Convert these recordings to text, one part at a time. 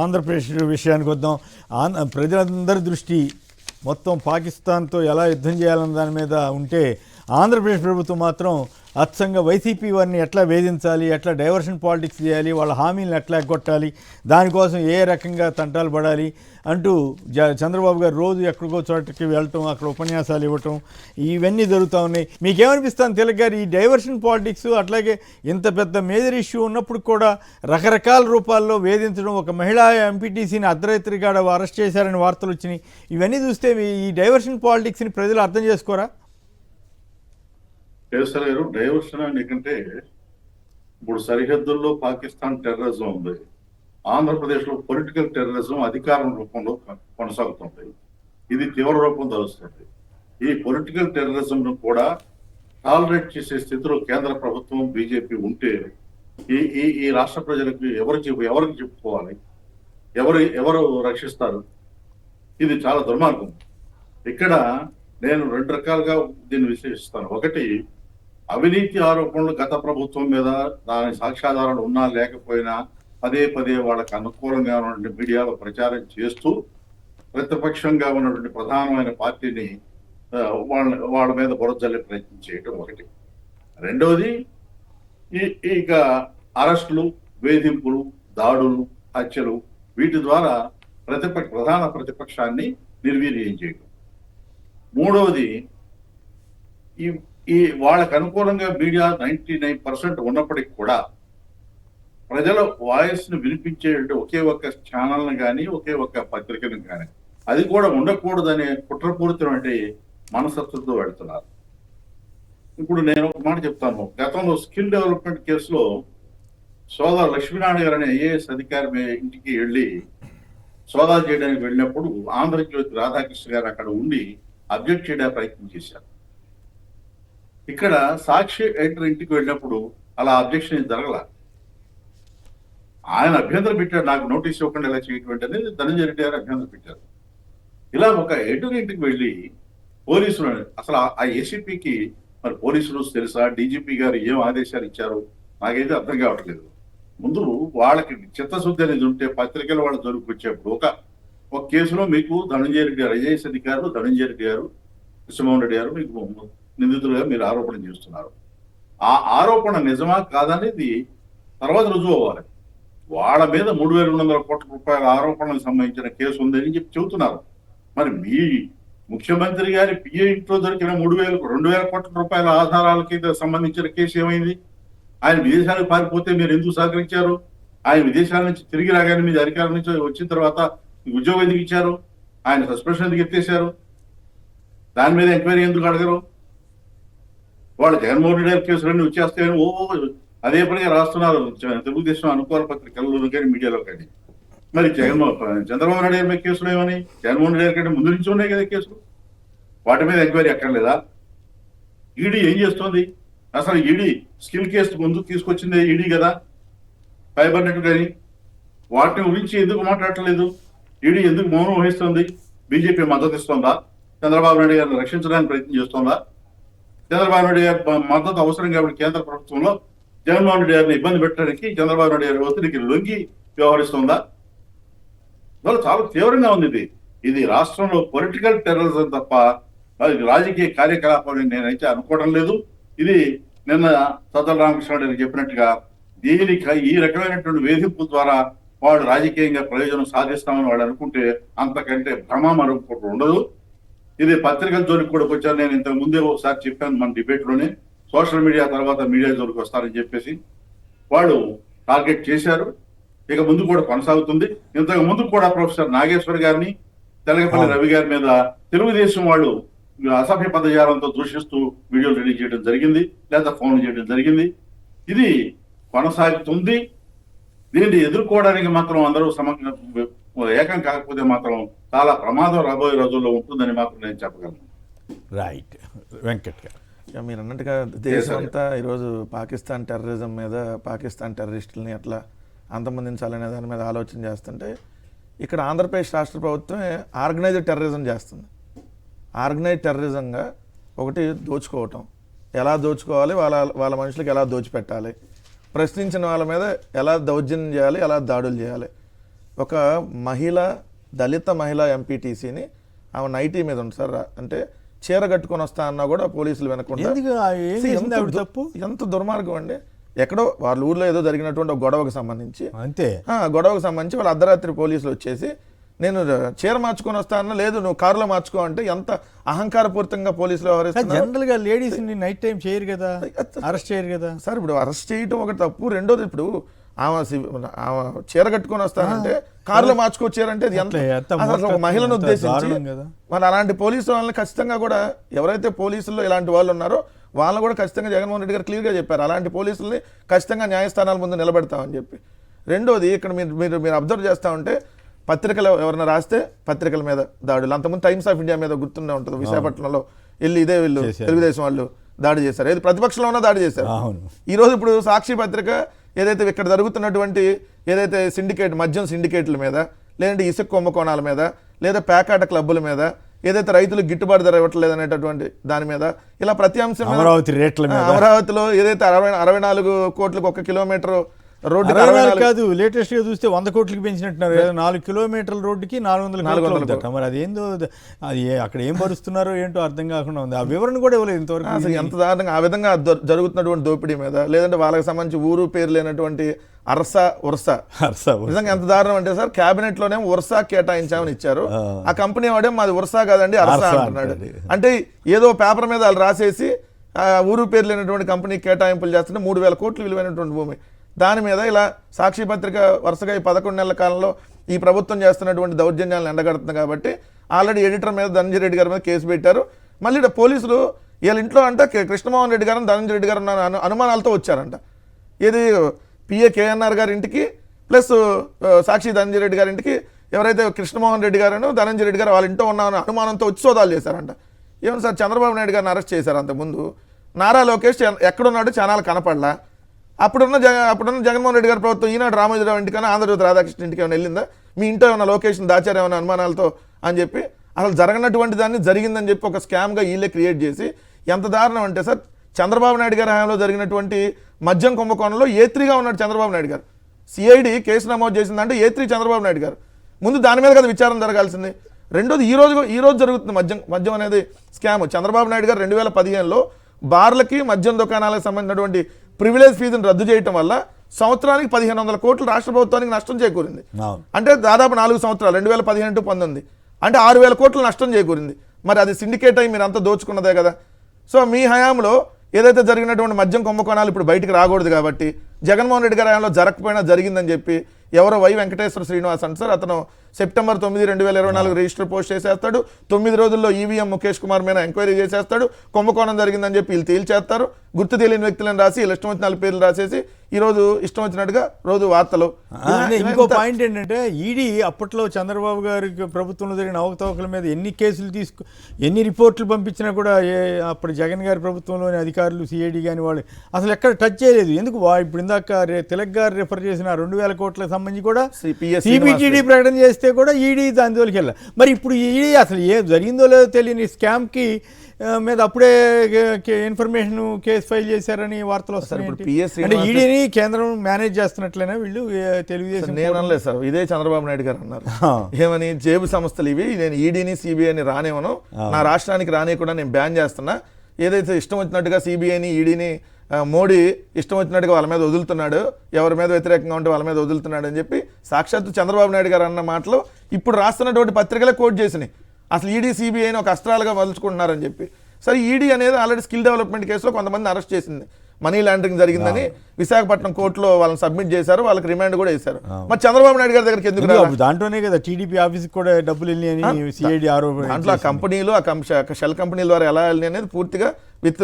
ఆంధ్రప్రదేశ్ విషయానికి వద్దాం. ప్రజలందరి దృష్టి మొత్తం పాకిస్తాన్తో ఎలా యుద్ధం చేయాలన్న దాని మీద ఉంటే ఆంధ్రప్రదేశ్ ప్రభుత్వం మాత్రం అచ్చంగా వైసీపీ వారిని ఎట్లా వేధించాలి, ఎట్లా డైవర్షన్ పాలిటిక్స్ చేయాలి, వాళ్ళ హామీలను ఎట్లా ఎగ్గొట్టాలి, దానికోసం ఏ రకంగా తంటాలు పడాలి అంటూ చంద్రబాబు గారు రోజు ఎక్కడికో చోటకి వెళ్ళటం, అక్కడ ఉపన్యాసాలు ఇవ్వటం, ఇవన్నీ జరుగుతూ ఉన్నాయి. మీకేమనిపిస్తాను తిలక్ గారు, ఈ డైవర్షన్ పాలిటిక్స్ అట్లాగే ఇంత పెద్ద మేజర్ ఇష్యూ ఉన్నప్పుడు కూడా రకరకాల రూపాల్లో వేధించడం, ఒక మహిళా ఎంపీటీసీని అర్ధరాత్రిగా అరెస్ట్ చేశారని వార్తలు వచ్చినాయి, ఇవన్నీ చూస్తే ఈ డైవర్షన్ పాలిటిక్స్ని ప్రజలు అర్థం చేసుకోరా? కేసీఆర్ గారు, డైవర్షన్ ఎందుకంటే ఇప్పుడు సరిహద్దుల్లో పాకిస్తాన్ టెర్రరిజం ఉంది, ఆంధ్రప్రదేశ్లో పొలిటికల్ టెర్రరిజం అధికారం రూపంలో కొనసాగుతుంది. ఇది తీవ్ర రూపం దాలుస్తుంది. ఈ పొలిటికల్ టెర్రరిజం కూడా టాలరేట్ చేసే స్థితిలో కేంద్ర ప్రభుత్వం బీజేపీ ఉంటే ఈ రాష్ట్ర ప్రజలకు ఎవరికి చెప్పుకోవాలి, ఎవరు రక్షిస్తారు? ఇది చాలా దుర్మార్గం. ఇక్కడ నేను రెండు రకాలుగా దీన్ని విశ్లేషిస్తాను. ఒకటి, అవినీతి ఆరోపణలు గత ప్రభుత్వం మీద దాని సాక్ష్యాధారాలు ఉన్నా లేకపోయినా పదే పదే వాళ్ళకి అనుకూలంగా ఉన్నటువంటి మీడియాలో ప్రచారం చేస్తూ ప్రతిపక్షంగా ఉన్నటువంటి ప్రధానమైన పార్టీని వాళ్ళ మీద బురజల్లే ప్రయత్నం చేయటం ఒకటి. రెండవది, ఇక అరెస్టులు, వేధింపులు, దాడులు, హత్యలు, వీటి ద్వారా ప్రధాన ప్రతిపక్షాన్ని నిర్వీర్యం చేయటం. మూడవది, ఈ వాళ్ళకు అనుకూలంగా మీడియా 99% ఉన్నప్పటికీ కూడా ప్రజల వాయిస్ ను వినిపించే ఒకే ఒక్క ఛానల్ని కానీ, ఒకే ఒక్క పత్రికను కానీ, అది కూడా ఉండకూడదనే కుట్రపూరితమైన మనస్తత్వంతో వెళ్తున్నారు. ఇప్పుడు నేను ఒక మాట చెప్తాను. గతంలో స్కిల్ డెవలప్మెంట్ కేసులో సోదరు లక్ష్మీనారాయణ గారు అనే ఐఏఎస్ అధికారి ఇంటికి వెళ్ళి సోదా చేయడానికి వెళ్ళినప్పుడు ఆంధ్రజ్యోతి రాధాకృష్ణ గారు అక్కడ ఉండి అబ్జెక్ట్ చేయడానికి ప్రయత్నం చేశారు. ఇక్కడ సాక్షి ఎడిటర్ ఇంటికి వెళ్ళినప్పుడు అలా అబ్జెక్షన్ జరగల. ఆయన అభ్యంతరం పెట్టాడు, నాకు నోటీస్ ఇవ్వకుండా ఇలా చేయటువంటి అనేది ధనంజయ రెడ్డి గారు అభ్యంతరం పెట్టారు. ఇలా ఒక ఎడిటర్ ఇంటికి వెళ్ళి పోలీసులు, అసలు ఆ ఏసీపీకి మరి పోలీసులు తెలుసా, డీజీపీ గారు ఏం ఆదేశాలు ఇచ్చారు నాకైతే అర్థం కావట్లేదు. ముందు వాళ్ళకి చిత్తశుద్ధి అనేది ఉంటే పత్రికలు వాళ్ళ జోలికి వచ్చేప్పుడు ఒక కేసులో మీకు ధనంజయ రెడ్డి గారు, ఐఏఎస్ అధికారులు ధనంజయ రెడ్డి గారు, కృష్ణమోహన్ రెడ్డి గారు మీకు నిందితులుగా మీరు ఆరోపణ చేస్తున్నారు. ఆ ఆరోపణ నిజమా కాదనేది తర్వాత రుజువు అవ్వాలి. వాళ్ళ మీద 3,200 కోట్ల రూపాయల ఆరోపణలకు సంబంధించిన కేసు ఉందని చెప్పి చెబుతున్నారు. మరి మీ ముఖ్యమంత్రి గారి పిఏ ఇంట్లో దొరికిన 2,000 కోట్ల రూపాయల ఆధారాలకి సంబంధించిన కేసు ఏమైంది? ఆయన విదేశాలకు పారిపోతే మీరు ఎందుకు సహకరించారు? ఆయన విదేశాల నుంచి తిరిగి రాగానే మీద అధికారం నుంచి వచ్చిన తర్వాత ఉద్యోగం ఎందుకు ఇచ్చారు? ఆయన సస్పెన్షన్ ఎందుకు ఎత్తేశారు? దాని మీద ఎంక్వైరీ ఎందుకు అడగరు? వాళ్ళు జగన్మోహన్ రెడ్డి గారి కేసులన్నీ వచ్చేస్తాయని అదే పనిగా రాస్తున్నారు తెలుగుదేశం అనుకూల పత్రికల్లో కానీ మీడియాలో కానీ. మరి చంద్రబాబు నాయుడు గారి మీద కేసులు ఏమని? జగన్మోహన్ రెడ్డి గారి కంటే ముందు నుంచి ఉన్నాయి కదా కేసులు, వాటి మీద ఎంక్వైరీ అక్కర్లేదా? ఈడీ ఏం చేస్తుంది? అసలు ఈడీ స్కిల్ కేసు ముందుకు తీసుకొచ్చింది ఈడీ కదా, ఫైబర్ నెట్ కానీ. వాటిని గురించి ఎందుకు మాట్లాడట్లేదు? ఈడీ ఎందుకు మౌనం వహిస్తుంది? బీజేపీ మద్దతు ఇస్తుందా? చంద్రబాబు నాయుడు గారిని రక్షించడానికి ప్రయత్నం చేస్తుందా? చంద్రబాబు నాయుడు గారి మద్దతు అవసరం కాబట్టి కేంద్ర ప్రభుత్వంలో జగన్మోహన్ రెడ్డి గారిని ఇబ్బంది పెట్టడానికి చంద్రబాబు నాయుడు గారి ఒత్తిడికి లొంగి వ్యవహరిస్తుందా? ఇవాళ చాలా తీవ్రంగా ఉంది ఇది రాష్ట్రంలో పొలిటికల్ టెర్రరిజం తప్ప రాజకీయ కార్యకలాపాలు నేనైతే అనుకోవడం లేదు. ఇది నిన్న సజ్జల రామకృష్ణారెడ్డి చెప్పినట్టుగా దీనికి ఈ రకమైనటువంటి వేధింపు ద్వారా వాళ్ళు రాజకీయంగా ప్రయోజనం సాధిస్తామని వాళ్ళు అనుకుంటే అంతకంటే భ్రమ మరొకటి ఉండదు. ఇది పత్రికల జోలికి కూడా వచ్చారు. నేను ఇంతకు ముందే ఒకసారి చెప్పాను మన డిబేట్ లోనే, సోషల్ మీడియా తర్వాత మీడియా జోలికి వస్తారని చెప్పేసి వాళ్ళు టార్గెట్ చేశారు. ఇక ముందు కూడా కొనసాగుతుంది. ఇంతకు ముందు కూడా ప్రొఫెసర్ నాగేశ్వర్ గారిని, తెలగపల్లి రవి గారి మీద తెలుగుదేశం వాళ్ళు అసభ్య పదజాలంతో దూషిస్తూ వీడియోలు రిలీజ్ చేయడం జరిగింది, లేదా ఫోన్లు చేయడం జరిగింది. ఇది కొనసాగుతుంది. దీన్ని ఎదుర్కోవడానికి మాత్రం అందరూ ఏకం కాకపోతే మాత్రం చాలా ప్రమాదం రాబోయే రోజుల్లో ఉంటుందని మాత్రం నేను చెప్పగలను. రైట్ వెంకట్ గారు, మీరు అన్నట్టుగా దేశం అంతా ఈరోజు పాకిస్తాన్ టెర్రరిజం మీద, పాకిస్తాన్ టెర్రరిస్టులని ఎట్లా అంతమొందించాలనే దాని మీద ఆలోచన చేస్తుంటే, ఇక్కడ ఆంధ్రప్రదేశ్ రాష్ట్ర ప్రభుత్వం ఆర్గనైజ్డ్ టెర్రరిజం చేస్తుంది. ఆర్గనైజ్డ్ టెర్రరిజంగా ఒకటి దోచుకోవటం, ఎలా దోచుకోవాలి, వాళ్ళ మనుషులకు ఎలా దోచిపెట్టాలి, ప్రశ్నించిన వాళ్ళ మీద ఎలా దౌర్జన్యం చేయాలి, ఎలా దాడులు చేయాలి. ఒక దళిత మహిళ ఎంపీటీసీని ఆమె నైటీ మీద ఉంది సార్, అంటే చీర కట్టుకొని వస్తా అన్నా కూడా పోలీసులు వెనకుండా. ఎందుకు ఏం చేసింది ఆవిడ తప్పు? ఎంత దుర్మార్గం అండి. ఎక్కడో వాళ్ళ ఊర్లో ఏదో జరిగినటువంటి ఒక గొడవకు సంబంధించి అంతే గొడవకు సంబంధించి వాళ్ళు అర్ధరాత్రి పోలీసులు వచ్చేసి నేను చీర మార్చుకొని వస్తానన్నా, లేదు నువ్వు కారులో మార్చుకో అంటే ఎంత అహంకారపూరితంగా పోలీసులు వ్యవహరిస్తున్నారు. జనరల్ గా లేడీస్ ని నైట్ టైం చేయరు కదా, అరెస్ట్ చేయరు కదా సార్. ఇప్పుడు అరెస్ట్ చేయటం ఒకటి తప్పు, రెండోది ఇప్పుడు ఆమె చీర కట్టుకొని వస్తానంటే కారులో మార్చుకొచ్చారంటే అది ఎంత అసలు ఒక మహిళను ఉద్దేశించి మరి అలాంటి పోలీసు వాళ్ళని ఖచ్చితంగా కూడా ఎవరైతే పోలీసుల్లో ఇలాంటి వాళ్ళు ఉన్నారో వాళ్ళని కూడా ఖచ్చితంగా జగన్మోహన్ రెడ్డి గారు క్లియర్గా చెప్పారు, అలాంటి పోలీసుల్ని ఖచ్చితంగా న్యాయస్థానాల ముందు నిలబెడతామని చెప్పి. రెండోది ఇక్కడ మీరు అబ్జర్వ్ చేస్తూ ఉంటే పత్రికలు ఎవరైనా రాస్తే పత్రికల మీద దాడులు, అంతకుముందు టైమ్స్ ఆఫ్ ఇండియా మీద గుర్తుండే ఉంటుంది, విశాఖపట్నంలో వీళ్ళు తెలుగుదేశం వాళ్ళు దాడి చేశారు, ఏది ప్రతిపక్షంలో ఉన్నా దాడి చేశారు. ఈరోజు ఇప్పుడు సాక్షి పత్రిక ఏదైతే ఇక్కడ జరుగుతున్నటువంటి ఏదైతే మద్యం సిండికేట్ల మీద, లేదంటే ఇసుక కుంభకోణాల మీద, లేదా పేకాట క్లబ్బుల మీద, ఏదైతే రైతులకు గిట్టుబాటు ధర ఇవ్వట్లేదు అనేటటువంటి దాని మీద, ఇలా ప్రతి అంశం అమరావతిలో ఏదైతే 64 కోట్లకు 1 కిలోమీటర్ రోడ్డు కాదు, లేటెస్ట్ గా చూస్తే 100 కోట్లకి పెంచినట్టున్నారు. 4 కిలోమీటర్ల రోడ్డుకి 400 మరి అదేందో అది అక్కడ ఏం పరుస్తున్నారో ఏంటో అర్థం కాకుండా ఉంది. ఆ వివరణ కూడా ఇవ్వలేదు ఇంతవరకు. అసలు ఎంత దారుణంగా ఆ విధంగా జరుగుతున్నటువంటి దోపిడీ మీద, లేదంటే వాళ్ళకి సంబంధించి ఊరు పేరు లేనటువంటి ఉర్సా నిజంగా ఎంత దారుణం అంటే సార్, క్యాబినెట్ లోనే ఉర్సా కేటాయించామని ఇచ్చారు, ఆ కంపెనీ వాడే మాది ఉర్సా కాదండి అర్సా అంటున్నాడు. అంటే ఏదో పేపర్ మీద వాళ్ళు రాసేసి ఊరు పేరు లేనటువంటి కంపెనీ కేటాయింపులు చేస్తుంటే 3,000 కోట్లు విలువైనటువంటి భూమి, దాని మీద ఇలా సాక్షి పత్రిక వరుసగా ఈ 11 నెలల కాలంలో ఈ ప్రభుత్వం చేస్తున్నటువంటి దౌర్జన్యాలను ఎండగడుతుంది కాబట్టి ఆల్రెడీ ఎడిటర్ మీద ధనంజయ రెడ్డి గారి మీద కేసు పెట్టారు. మళ్ళీ పోలీసులు వీళ్ళ ఇంట్లో అంటే కృష్ణమోహన్ రెడ్డి గారు ధనంజయ రెడ్డి గారు అనుమానాలతో వచ్చారంట. ఇది పిఏ కేఎన్ఆర్ గారి ఇంటికి ప్లస్ సాక్షి ధనంజయ రెడ్డి గారి ఇంటికి ఎవరైతే కృష్ణమోహన్ రెడ్డి గారు ధనంజయ రెడ్డి గారు వాళ్ళ ఇంట్లో ఉన్న అనుమానంతో వచ్చి సోదాలు చేశారంట. ఏమన్నా సార్, చంద్రబాబు నాయుడు గారిని అరెస్ట్ చేశారు అంతకుముందు, నారా లోకేష్ ఎక్కడున్నాడు ఛానల్ కనపడలా, అప్పుడున్న జగన్మోహన్ రెడ్డి గారి ప్రభుత్వం ఈనాడు రామోజీరావు ఇంటికైనా ఆంధ్రజ్యోతి రాధాకృష్ణ ఇంటికి ఏమైనా వెళ్ళిందా, మీ ఇంట్లో ఏమైనా లొకేషన్ దాచారేమైనా అనుమానాలతో అని చెప్పి అసలు జరగనటువంటి దాన్ని జరిగిందని చెప్పి ఒక స్కామ్గా వీళ్ళే క్రియేట్ చేసి, ఎంత దారుణం అంటే సార్, చంద్రబాబు నాయుడు గారి హయాంలో జరిగినటువంటి మద్యం కుంభకోణంలో A3గా ఉన్నాడు చంద్రబాబు నాయుడు గారు. సిఐడి కేసు నమోదు చేసిందంటే A3 చంద్రబాబు నాయుడు గారు. ముందు దాని మీద కదా విచారణ జరగాల్సింది. రెండోది ఈ రోజు జరుగుతుంది మద్యం అనేది స్కామ్. చంద్రబాబు నాయుడు గారు 2015లో బార్లకి మద్యం దుకాణాలకు సంబంధించినటువంటి ప్రివిలేజ్ ఫీజును రద్దు చేయడం వల్ల సంవత్సరానికి 1,500 కోట్లు రాష్ట్ర ప్రభుత్వానికి నష్టం చేకూరింది. అంటే దాదాపు 4 సంవత్సరాలు 2015 టు 2019 అంటే 6,000 కోట్లు నష్టం చేకూరింది. మరి అది సిండికేట్ అయి మీరు అంతా దోచుకున్నదే కదా. సో మీ హయాంలో ఏదైతే జరిగినటువంటి మద్యం కుంభకోణాలు ఇప్పుడు బయటికి రాకూడదు కాబట్టి జగన్మోహన్ రెడ్డి గారి హయాంలో జరగకపోయినా జరిగిందని చెప్పి ఎవరో వెంకటేశ్వర శ్రీనివాస్ అంటే సార్, అతను సెప్టెంబర్ 9, 2024 రిజిస్టర్ పోస్ట్ చేసేస్తాడు. 9 రోజుల్లో ఈవీఎం ముఖేష్ కుమార్ మీద ఎంక్వైరీ చేసేస్తాడు. కుంభకోణం జరిగిందని చెప్పి వీళ్ళు తేల్చేస్తారు. గుర్తు తెలియని వ్యక్తులను రాసి వీళ్ళు ఇష్టం వచ్చిన 4 పేర్లు రాసేసి ఈరోజు ఇష్టం వచ్చినట్టుగా రోజు వార్తలు. ఇంకో పాయింట్ ఏంటంటే, ఈడీ అప్పట్లో చంద్రబాబు గారి ప్రభుత్వంలో జరిగిన అవకతవకల మీద ఎన్ని రిపోర్ట్లు పంపించినా కూడా అప్పుడు జగన్ గారి ప్రభుత్వంలోని అధికారులు సిఐడి కానీ వాళ్ళు అసలు ఎక్కడ టచ్ చేయలేదు. ఎందుకు ఇప్పుడు ఇందాక తిలక్ గారు రిఫర్ చేసిన 2,000 కోట్లకు సంబంధించి కూడా సిబిటిడి ప్రకటన చేస్తే కూడా ఈడీ దాని జోలికి వెళ్ళాలి. మరి ఇప్పుడు ఈడీ అసలు ఏం జరిగిందో లేదో తెలియని స్కామ్కి మీద అప్పుడే ఇన్ఫర్మేషన్ కేసు ఫైల్ చేశారని వార్తలు వస్తాయి. అంటే ఈడీని కేంద్రం మేనేజ్ చేస్తున్నట్లేనా వీళ్ళు తెలుగుదేశం? నేను అనలేదు సార్, ఇదే చంద్రబాబు నాయుడు గారు అన్నారు. ఏమని, జేబు సంస్థలు ఇవి, నేను ఈడీని సిబిఐని రానివ్వను, నా రాష్ట్రానికి రానియకుండా నేను బ్యాన్ చేస్తున్నా. ఏదైతే ఇష్టం వచ్చినట్టుగా సిబిఐని ఈడీని మోడీ ఇష్టం వచ్చినట్టుగా వాళ్ళ మీద వదులుతున్నాడు, ఎవరి మీద వ్యతిరేకంగా ఉంటే వాళ్ళ మీద వదులుతున్నాడు అని చెప్పి సాక్షాత్తు చంద్రబాబు నాయుడు గారు అన్న మాటలు ఇప్పుడు రాస్తున్నటువంటి పత్రికలే కోట్ చేసినాయి. అసలు ఈడీ సిబిఐని ఒక అస్త్రాలుగా మలుచుకుంటున్నారని చెప్పి. సరే, ఈడీ అనేది ఆల్రెడీ స్కిల్ డెవలప్మెంట్ కేసులో కొంతమంది అరెస్ట్ చేసింది, మనీ లాండరింగ్ జరిగిందని విశాఖపట్నం కోర్టులో వాళ్ళని సబ్మిట్ చేశారు, వాళ్ళకి రిమాండ్ కూడా వేశారు. మరి చంద్రబాబు నాయుడు గారి దగ్గరికి ఎందుకు? దాంట్లోనే కదా టీడీపీ ఆఫీస్కి కూడా డబ్బులు వెళ్ళి సిఐడి ఆరోపణ. దాంట్లో ఆ కంపెనీలు, ఆ షెల్ కంపెనీల ద్వారా ఎలా వెళ్ళి అనేది పూర్తిగా విత్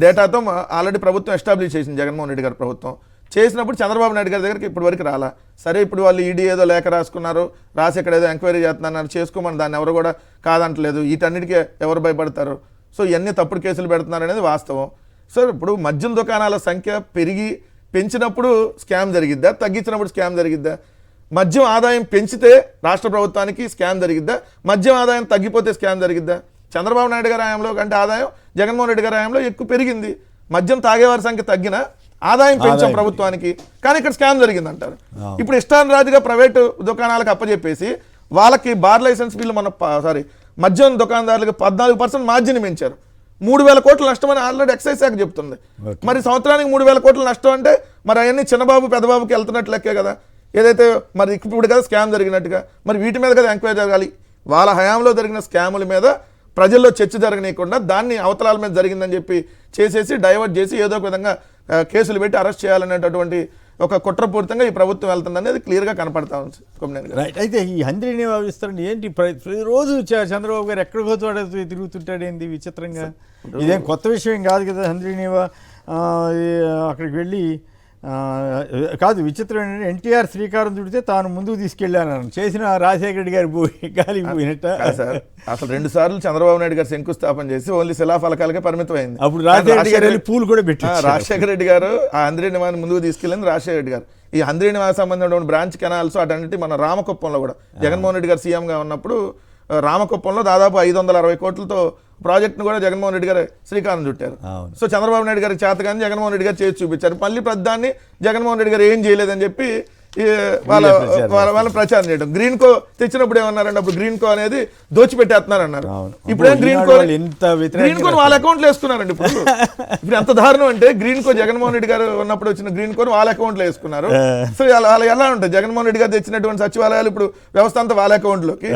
డేటాతో ఆల్రెడీ ప్రభుత్వం ఎస్టాబ్లిష్ చేసింది. జగన్మోహన్ రెడ్డి గారి ప్రభుత్వం చేసినప్పుడు చంద్రబాబు నాయుడు గారి దగ్గరికి ఇప్పటి వరకు రాలా. సరే, ఇప్పుడు వాళ్ళు ఈడీ ఏదో లేఖ రాసుకున్నారు, రాసి ఇక్కడ ఏదో ఎంక్వైరీ చేస్తున్నారు, చేసుకోమని దాన్ని ఎవరు కూడా కాదంటలేదు. వీటన్నిటికీ ఎవరు భయపడతారు? సో ఇవన్నీ తప్పుడు కేసులు పెడుతున్నారు అనేది వాస్తవం. సో ఇప్పుడు మద్యం దుకాణాల సంఖ్య పెంచినప్పుడు స్కామ్ జరిగిద్దా, తగ్గించినప్పుడు స్కామ్ జరిగిద్దా? మద్యం ఆదాయం పెంచితే రాష్ట్ర ప్రభుత్వానికి స్కామ్ జరిగిద్దా, మద్యం ఆదాయం తగ్గిపోతే స్కామ్ జరిగిద్దా? చంద్రబాబు నాయుడు గారి హయాంలో కంటే ఆదాయం జగన్మోహన్ రెడ్డి గారి హయాంలో ఎక్కువ పెరిగింది. మద్యం తాగేవారి సంఖ్య తగ్గినా ఆదాయం పెంచాం ప్రభుత్వానికి, కానీ ఇక్కడ స్కామ్ జరిగింది అంటారు. ఇప్పుడు ఇష్టానురాజుగా ప్రైవేటు దుకాణాలకు అప్పచెప్పేసి వాళ్ళకి బార్ లైసెన్స్ బిల్లు మద్యం దుకాణదారులకు 14% మార్జిన్ పెంచారు. 3,000 కోట్ల నష్టం అని ఆల్రెడీ ఎక్సైజ్ శాఖ చెప్తుంది. మరి సంవత్సరానికి 3,000 కోట్ల నష్టం అంటే మరి అవన్నీ చిన్నబాబు పెద్దబాబుకి వెళ్తున్నట్లు లెక్కే కదా. ఏదైతే మరి ఇప్పుడు కదా స్కామ్ జరిగినట్టుగా, మరి వీటి మీద కదా ఎంక్వైరీ జరగాలి. వాళ్ళ హయాంలో జరిగిన స్కాముల మీద ప్రజల్లో చర్చ జరగనీయకుండా దాన్ని అవతలాల మీద జరిగిందని చెప్పి చేసేసి డైవర్ట్ చేసి ఏదో ఒక విధంగా కేసులు పెట్టి అరెస్ట్ చేయాలనేటటువంటి ఒక కుట్రపూరితంగా ఈ ప్రభుత్వం వెళ్తుంది అనేది క్లియర్గా కనపడతా ఉంది. రైట్. అయితే ఈ హంద్రీని విస్తరణ ఏంటి? ప్రతిరోజు చంద్రబాబు గారు ఎక్కడికో చోట తిరుగుతుంటాడు ఏంది విచిత్రంగా? ఇదేం కొత్త విషయం కాదు కదా. హంద్రీనివా అక్కడికి వెళ్ళి కాదు, విచిత్రం ఏంటంటే ఎన్టీఆర్ శ్రీకారం చుడితే తాను ముందుకు తీసుకెళ్ళాను చేసిన రాజశేఖర రెడ్డి గారు గాలికి పోయినట్ట. అసలు 2 సార్లు చంద్రబాబు నాయుడు గారు శంకుస్థాపన చేసి ఓన్లీ శిలాఫలకాలకే పరిమితం అయింది. అప్పుడు రాజశేఖర రెడ్డి పూలు కూడా పెట్టి రాజశేఖర రెడ్డి గారు ఆ హంద్రీనివాని ముందుకు తీసుకెళ్ళింది రాజశేఖర రెడ్డి గారు. ఈ హంద్రీనివాస్ సంబంధించిన బ్రాంచ్ కెనాల్స్ అటన్నిటి మన రామకుప్పంలో కూడా జగన్మోహన్ రెడ్డి గారు సీఎంగా ఉన్నప్పుడు రామకుప్పంలో దాదాపు 560 కోట్లతో ప్రాజెక్ట్ను కూడా జగన్మోహన్ రెడ్డి గారు శ్రీకారం చుట్టారు. సో చంద్రబాబు నాయుడు గారికి చేతగాని జగన్మోహన్ రెడ్డి గారు చేసి చూపించారు. మళ్ళీ ప్రధాన్ని జగన్మోహన్ రెడ్డి గారు ఏం చేయలేదని చెప్పి వాళ్ళ ప్రచారం చేయడం. గ్రీన్ కో తెచ్చినప్పుడు ఏమన్నారంటే అప్పుడు గ్రీన్ కో అనేది దోచిపెట్టేస్తున్నారు అన్నారు. ఇప్పుడేం గ్రీన్ కో వాళ్ళ అకౌంట్లో వేసుకున్నారండి. ఇప్పుడు ఎంత దారుణం అంటే గ్రీన్ కో జగన్మోహన్ రెడ్డి గారు ఉన్నప్పుడు వచ్చిన గ్రీన్ కోని వాళ్ళ అకౌంట్లో వేసుకున్నారు. సో వాళ్ళు ఎలా ఉంటుంది, జగన్మోహన్ రెడ్డి గారు తెచ్చినటువంటి సచివాలయాలు ఇప్పుడు వ్యవస్థ అంతా వాళ్ళ అకౌంట్లోకి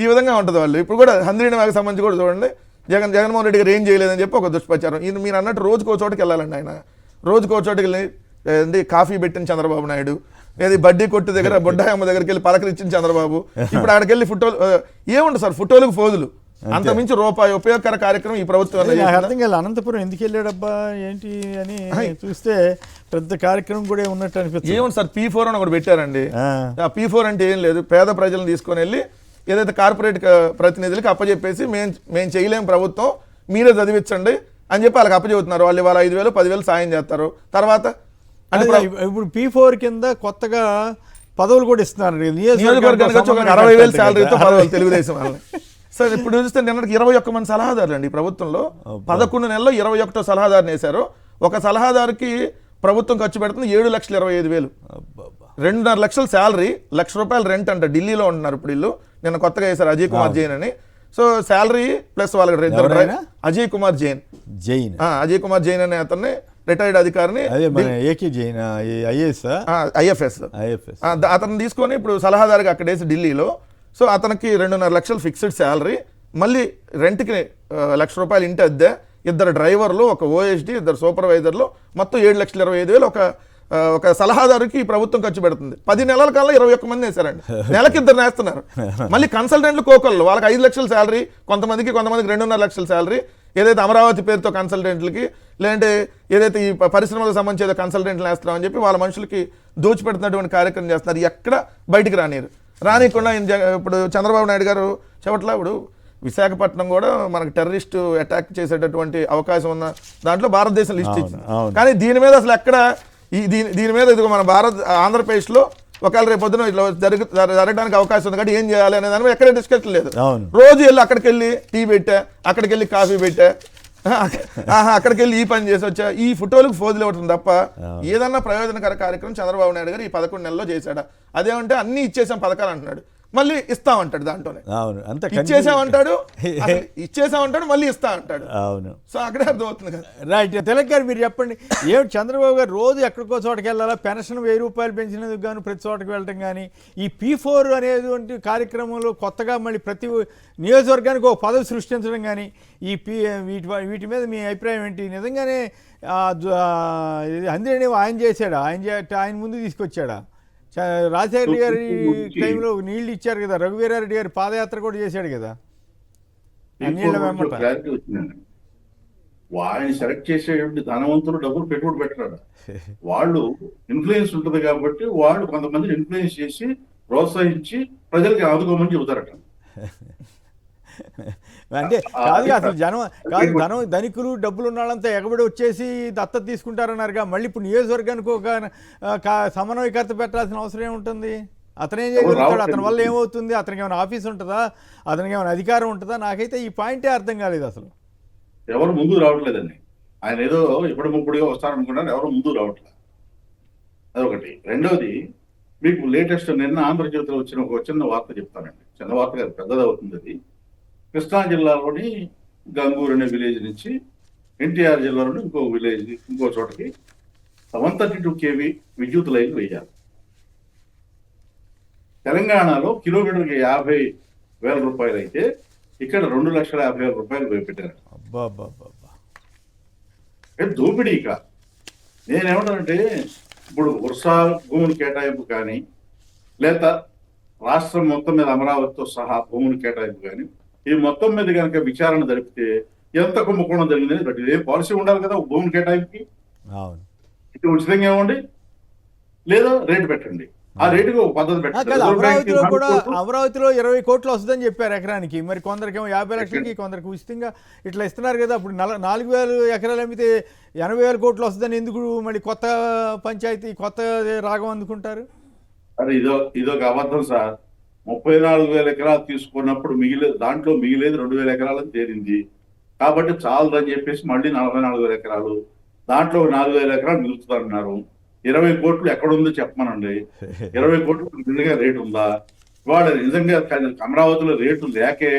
ఈ విధంగా ఉంటుంది. వాళ్ళు ఇప్పుడు కూడా హంద్రీనివాకి సంబంధించి కూడా చూడండి, జగన్మోహన్ రెడ్డి గారు ఏం చేయలేదని చెప్పి ఒక దుష్ప్రచారం. మీరు అన్నట్టు రోజుకో చోటుకి వెళ్ళాలండి. ఆయన రోజుకో చోటుకి వెళ్ళి కాఫీ పెట్టిన చంద్రబాబు నాయుడు, ఏది బడ్డీ కొట్టు దగ్గర బొడ్డాయమ్మ దగ్గరికి వెళ్ళి పలకరించిన చంద్రబాబు. ఇప్పుడు ఆడికి వెళ్ళి ఫోటోలు ఏముంటుంది సార్, ఫోటోలకు ఫోజులు, అంతమించి రూపాయి ఉపయోగకర కార్యక్రమం ఈ ప్రభుత్వం. అర్థం కాదు అనంతపురం ఎందుకు వెళ్ళాడబ్బా ఏంటి అని చూస్తే పెద్ద కార్యక్రమం కూడా ఉన్నట్టు అనిపిస్తుంది. ఏముంది సార్, P4 అని ఒకటి పెట్టారండి. ఆ P4 అంటే ఏం లేదు, పేద ప్రజలను తీసుకొని వెళ్ళి ఏదైతే కార్పొరేట్ ప్రతినిధులకి అప్పచెప్పేసి మేము చేయలేము ప్రభుత్వం, మీరే చదివించండి అని చెప్పి వాళ్ళకి అప్పచెబుతున్నారు. వాళ్ళు ఇవాళ 5,000 10,000 సాయం చేస్తారు. తర్వాత ఇప్పుడు P4 కింద కొత్తగా పదవులు కూడా ఇస్తున్నారు. నియోజకవర్గానికి 60,000 శాలరీతో పదవులు తెలుగుదేశం వాళ్ళని. సార్ ఇప్పుడు చూస్తే నిన్నటికి 21 మంది సలహాదారులు అండి ఈ ప్రభుత్వంలో. 11 నెలల్లో 21వ సలహాదారుని వేశారు. ఒక సలహాదారుకి ప్రభుత్వం ఖర్చు పెడుతుంది 7,25,000. 2.5 లక్షల శాలరీ, ₹1,00,000 రెంట్ అంట. ఢిల్లీలో ఉంటున్నారు ఇప్పుడు వీళ్ళు. నిన్న కొత్తగా వేశారు అజయ్ కుమార్ జైన్ అని. సో శాలరీ ప్లస్ వాళ్ళకి అజయ్ కుమార్ జైన్ అనే అతన్ని రిటైర్డ్ అధికారిని ఐఎఫ్ఎస్ అతను తీసుకొని ఇప్పుడు సలహాదారుగా అక్కడ వేసి ఢిల్లీలో. సో అతనికి 2.5 లక్షలు ఫిక్స్డ్ శాలరీ, మళ్ళీ రెంట్కి ₹1,00,000 ఇంటి అద్దె, 2 డ్రైవర్లు, ఒక ఓఎస్డి, 2 సూపర్వైజర్లు, మొత్తం 7,25,000 ఒక సలహాదారుకి ఈ ప్రభుత్వం ఖర్చు పెడుతుంది. 10 నెలల కాలంలో 21 మంది వేశారండి. నెలకి 2 వేస్తున్నారు. మళ్ళీ కన్సల్టెంట్లు కోకళ్ళు, వాళ్ళకి 5 లక్షల శాలరీ, కొంతమందికి 2.5 లక్షల శాలరీ. ఏదైతే అమరావతి పేరుతో కన్సల్టెంట్లకి, లేదంటే ఏదైతే ఈ పరిశ్రమలకు సంబంధించి ఏదో కన్సల్టెంట్లు వేస్తున్నామని చెప్పి వాళ్ళ మనుషులకి దోచిపెడుతున్నటువంటి కార్యక్రమం చేస్తున్నారు. ఎక్కడ బయటికి రానియకుండా ఇప్పుడు చంద్రబాబు నాయుడు గారు చెవట్లా ఇప్పుడు విశాఖపట్నం కూడా మనకు టెర్రరిస్టు అటాక్ చేసేటటువంటి అవకాశం ఉన్న దాంట్లో భారతదేశం లిస్ట్ ఇచ్చింది. కానీ దీని మీద అసలు ఎక్కడ దీని మీద ఇదిగో మన ఆంధ్రప్రదేశ్లో ఒకవేళ రేపు పొద్దున ఇట్లా జరగడానికి అవకాశం ఉంది కాబట్టి ఏం చేయాలి అనే దాని మీద ఎక్కడ డిస్కషన్ లేదు. రోజు వెళ్ళి అక్కడికి వెళ్ళి టీ పెట్టా, అక్కడికి వెళ్ళి కాఫీ పెట్టా, అక్కడికి వెళ్ళి ఈ పని చేసి వచ్చా, ఈ ఫోటోలకు ఫోజులు ఇవ్వటం తప్ప ఏదన్నా ప్రయోజనకర కార్యక్రమం చంద్రబాబు నాయుడు గారు ఈ 11 నెలల్లో చేశాడా? అదేమంటే అన్ని ఇచ్చేసాం పథకాలు అంటున్నాడు, మళ్ళీ ఇస్తామంటాడు. దాంట్లోనే ఇచ్చేసామంటాడు మళ్ళీ ఇస్తా అంటాడు. అవును. సో అక్కడే అర్థమవుతుంది కదా. రైట్. తిలక్ గారు మీరు చెప్పండి, ఏమిటి చంద్రబాబు గారు రోజు ఎక్కడికో చోటకి వెళ్ళాలా? పెన్షన్ ₹1000 పెంచినందుకు గాను ప్రతి చోటకి వెళ్ళటం కానీ, ఈ P4 అనేటువంటి కార్యక్రమంలో కొత్తగా మళ్ళీ ప్రతి నియోజకవర్గానికి ఒక పదవి సృష్టించడం కానీ, ఈ వీటి మీద మీ అభిప్రాయం ఏంటి? నిజంగానే అందరినీ ఆయన చేశాడా? ఆయన ముందు తీసుకొచ్చాడా? రాజశేఖర గారి టైంలో నీళ్లు ఇచ్చారు కదా, రఘువీరారెడ్డి గారి పాదయాత్ర కూడా చేశాడు కదా. వాడిని సెలెక్ట్ చేసేటువంటి ధనవంతులు డబ్బులు పెట్టుబడి పెట్టారు. వాళ్ళు ఇన్ఫ్లుయెన్స్ ఉంటుంది కాబట్టి వాళ్ళు కొంతమందిని ఇన్ఫ్లుయెన్స్ చేసి ప్రోత్సహించి ప్రజలకి ఆదుకోమని చెబుతారట. అంటే కాదు అసలు ధనికులు డబ్బులు ఉన్న వాళ్ళంతా ఎగబడి వచ్చేసి దత్తత తీసుకుంటారన్నారుగా. మళ్ళీ ఇప్పుడు నియోజకవర్గానికి ఒక సమన్వయకర్త పెట్టాల్సిన అవసరం ఏముంటుంది? అతనేం చేయగలుగుతాడు? అతని వల్ల ఏమవుతుంది? అతనికి ఏమైనా ఆఫీస్ ఉంటుందా? అతనికి ఏమైనా అధికారం ఉంటుందా? నాకైతే ఈ పాయింటే అర్థం కాలేదు అసలు. ఎవరు ముందు రావట్లేదండి. ఆయన ఏదో ఇప్పుడు ముప్పుడుగా వస్తారనుకున్నారు, ఎవరు ముందు రావట్లేదు. అదొకటి. రెండవది, మీకు లేటెస్ట్ నిన్న ఆంధ్రజ్యోతిలో వచ్చిన ఒక చిన్న వార్త చెప్తానండి. చిన్న వార్త కాదు, పెద్దది అవుతుంది అది. కృష్ణా జిల్లాలోని గంగూరు అనే విలేజ్ నుంచి ఎన్టీఆర్ జిల్లాలోని ఇంకో విలేజ్, ఇంకో చోటకి 132 kV విద్యుత్ లైన్ వేయాలి. తెలంగాణలో కిలోమీటర్కి 50,000 రూపాయలు అయితే ఇక్కడ 2,50,000 రూపాయలు పెట్టారు. అబ్బా అబ్బా అబ్బా. దోపిడీ ఇక. నేనేమంటానంటే, ఇప్పుడు వర్షా భూముల కేటాయింపు కానీ, లేదా రాష్ట్రం మొత్తం మీద అమరావతితో సహా భూముల కేటాయింపు కానీ, ఈ మొత్తం మీద కనుక విచారణ జరిపితే ఎంత కుంభకోణం జరిగిందని బట్టి ఏ పాలసీ ఉండాలి కదా భూముల కేటాయింపుకి. అవును, ఇది ఉచితంగా ఇవ్వండి, లేదా రేటు పెట్టండి. ఆ రేటుకి ఒక పద్ధతి కాదు, పెట్టండి. అమరావతిలో కూడా అమరావతిలో 20 కోట్లు వస్తుందని చెప్పారు ఎకరానికి. మరి కొందరికేమో 50 లక్షలకి, కొందరికి ఉచితంగా ఇట్లా ఇస్తున్నారు కదా. అప్పుడు 4,000 ఎకరాలు అమ్మితే 80,000 కోట్లు వస్తుందని ఎందుకు మళ్ళీ కొత్త పంచాయతీ కొత్త రాగం అందుకుంటారు? అది ఇదొక అబద్ధం సార్. 34,000 ఎకరాలు తీసుకున్నప్పుడు దాంట్లో మిగిలేదు 2,000 ఎకరాలని తేలింది. కాబట్టి చాలదని చెప్పేసి మళ్ళీ 44,000 ఎకరాలు, దాంట్లో 4,000 ఎకరాలు మిగులుతున్నారు. 20 కోట్లు ఎక్కడుందో చెప్పమనండి. 20 కోట్లు నిజంగా రేటు ఉందా? ఇవాళ నిజంగా అమరావతిలో రేటు లేకే.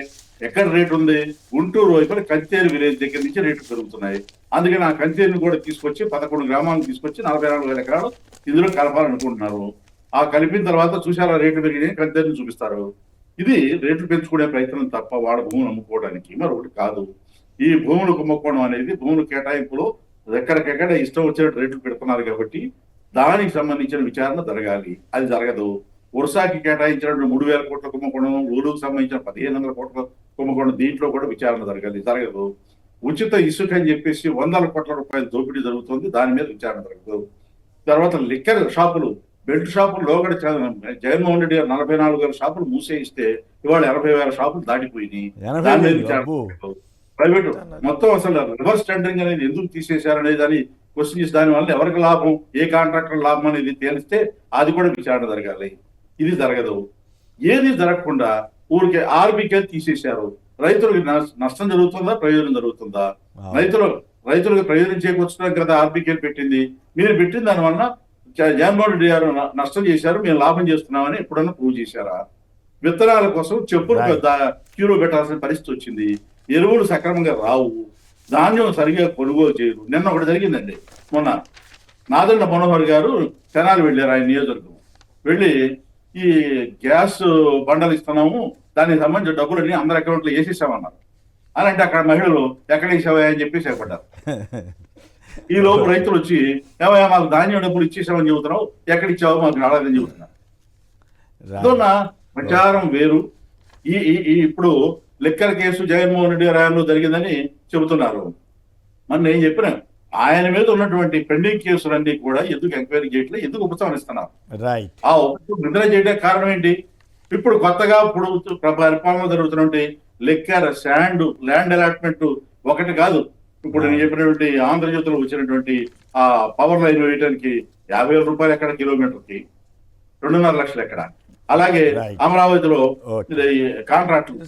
ఎక్కడ రేటు ఉంది? గుంటూరు వైపున కంచేరు విలేజ్ దగ్గర నుంచి రేట్లు పెరుగుతున్నాయి. అందుకని ఆ కంచేరుని కూడా తీసుకొచ్చి 11 గ్రామాలను తీసుకొచ్చి 44,000 ఎకరాలు ఇందులో కలపాలనుకుంటున్నారు. ఆ కలిపిన తర్వాత చూసారా రేట్లు పెరిగినాయి, కంచేరుని చూపిస్తారు. ఇది రేట్లు పెంచుకునే ప్రయత్నం తప్ప వాళ్ళ భూములు అమ్ముకోవడానికి మరొకటి కాదు. ఈ భూములు కుంభకోణం అనేది భూముల కేటాయింపులో ఎక్కడికెక్కడ ఇష్టం వచ్చినట్టు రేట్లు పెడుతున్నారు కాబట్టి దానికి సంబంధించిన విచారణ జరగాలి. అది జరగదు. వర్షాకి కేటాయించినటువంటి 3,000 కోట్ల కుంభకోణం, ఊరుకు సంబంధించిన 1,500 కోట్ల కుంభకోణం, దీంట్లో కూడా విచారణ జరగాలి. జరగదు. ఉచిత ఇసుక అని చెప్పేసి 100 కోట్ల రూపాయల దోపిడీ జరుగుతుంది, దాని మీద విచారణ జరగదు. తర్వాత లిక్కర్ షాపులు, బెల్ట్ షాపులు లోగడ జగన్మోహన్ రెడ్డి గారు 44,000 షాపులు మూసేయిస్తే ఇవాళ 80,000 షాపులు దాటిపోయినాయి. దాని మీద విచారణ జరగదు. ప్రైవేటు మొత్తం అసలు రివర్స్ టెండరింగ్ అనేది ఎందుకు తీసేశారనేది అని క్వశ్చన్ చేసి దాని వల్ల ఎవరికి లాభం, ఏ కాంట్రాక్టర్ లాభం అనేది తేలిస్తే అది కూడా విచారణ జరగాలి. ఇది జరగదు. ఏది జరగకుండా ఊరికే ఆర్బీకే తీసేశారు. రైతులకు నష్టం జరుగుతుందా, ప్రయోజనం జరుగుతుందా? రైతులకు ప్రయోజనం చేకూర్చడానికి కదా ఆర్బీకే పెట్టింది. మీరు పెట్టిన దానివల్ల జగన్మోహన్ రెడ్డి గారు నష్టం చేశారు, మేము లాభం చేస్తున్నామని ఎప్పుడన్నా ప్రూవ్ చేశారా? విత్తనాల కోసం చెప్పులు క్యూలో పెట్టాల్సిన పరిస్థితి వచ్చింది. ఎరువులు సక్రమంగా రావు, ధాన్యం సరిగా కొనుగోలు చేయరు. నిన్న ఒకటి జరిగిందండి. మొన్న నాదెండ్ల మనోహర్ గారు తెనాలి వెళ్ళారు. ఆయన నియోజకవర్గం వెళ్ళి ఈ గ్యాస్ బండలు ఇస్తున్నాము, దానికి సంబంధించిన డబ్బులన్నీ అందరి అకౌంట్లో వేసేసామన్నారు. అని అంటే అక్కడ మహిళలు ఎక్కడ వేసావా అని చెప్పి చేపడ్డారు. ఈ లోపు రైతులు వచ్చి ఏమయ్యా మాకు ధాన్యం డబ్బులు ఇచ్చేసామని చెబుతున్నావు, ఎక్కడ ఇచ్చావో మాకు రాలేదని చెబుతున్నారు. ఇదన్న ప్రచారం వేరు. ఇప్పుడు లిక్కర్ కేసు జగన్మోహన్ రెడ్డి గారు జరిగిందని చెబుతున్నారు. మరి నేను చెప్పిన ఆయన మీద ఉన్నటువంటి పెండింగ్ కేసులన్నీ కూడా ఎందుకు ఎంక్వైరీ చేయట్లేదు, ఎందుకు ఉపసంహరిస్తున్నారు? ఆ నిద్ర చేయడానికి కారణం ఏంటి? ఇప్పుడు కొత్తగా పరిపాలన జరుగుతున్నటువంటి లిక్కర్ ల్యాండ్ అలాట్మెంట్ ఒకటి కాదు. ఇప్పుడు నేను చెప్పినటువంటి ఆంధ్రజ్యోతిలో వచ్చినటువంటి ఆ పవర్ లైన్ వేయడానికి 50,000 రూపాయలు ఎక్కడ కిలోమీటర్కి, 2.5 లక్షలు ఎక్కడ? అలాగే అమరావతిలో కాంట్రాక్టులు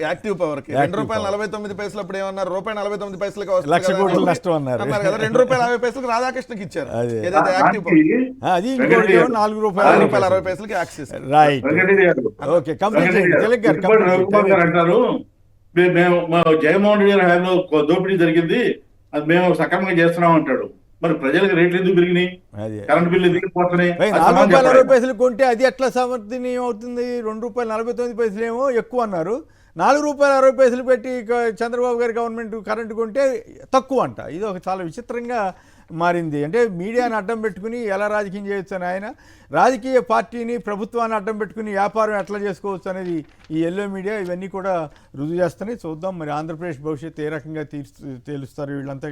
యాక్టివ్ పవర్ కి ₹2.49 అప్పుడు ఏమన్నారు? ₹1.49 నష్టం అన్నారు. ₹2.50 రాధాకృష్ణకి ఇచ్చారు. ₹4.60 యాక్సెస్. అంటారు మేము జగన్మోహన్ రెడ్డి గారి హయాంలో దోపిడీ జరిగింది, అది మేము సక్రమంగా చేస్తున్నాం అంటాడు. మరి ప్రజలకు రేట్లు ఎందుకు పెరిగినాయి? కరెంట్ బిల్లు ఎందుకు పోతున్నాయి? ₹4.60 కొంటే అది ఎట్లా సమర్థనీయం అవుతుంది? ₹2.49 ఏమో ఎక్కువ అన్నారు. ₹4.60 పెట్టి చంద్రబాబు గారి గవర్నమెంట్ కరెంటు కొంటే తక్కువ అంట. ఇది ఒక చాలా విచిత్రంగా మారింది. అంటే మీడియాని అడ్డం పెట్టుకుని ఎలా రాజకీయం చేయొచ్చు అని ఆయన, రాజకీయ పార్టీని ప్రభుత్వాన్ని అడ్డం పెట్టుకుని వ్యాపారం ఎట్లా చేసుకోవచ్చు అనేది ఈ ఎల్లో మీడియా ఇవన్నీ కూడా రుజువు చేస్తున్నాయి. చూద్దాం మరి ఆంధ్రప్రదేశ్ భవిష్యత్తు ఏ రకంగా తేలుస్తారు వీళ్ళంతా.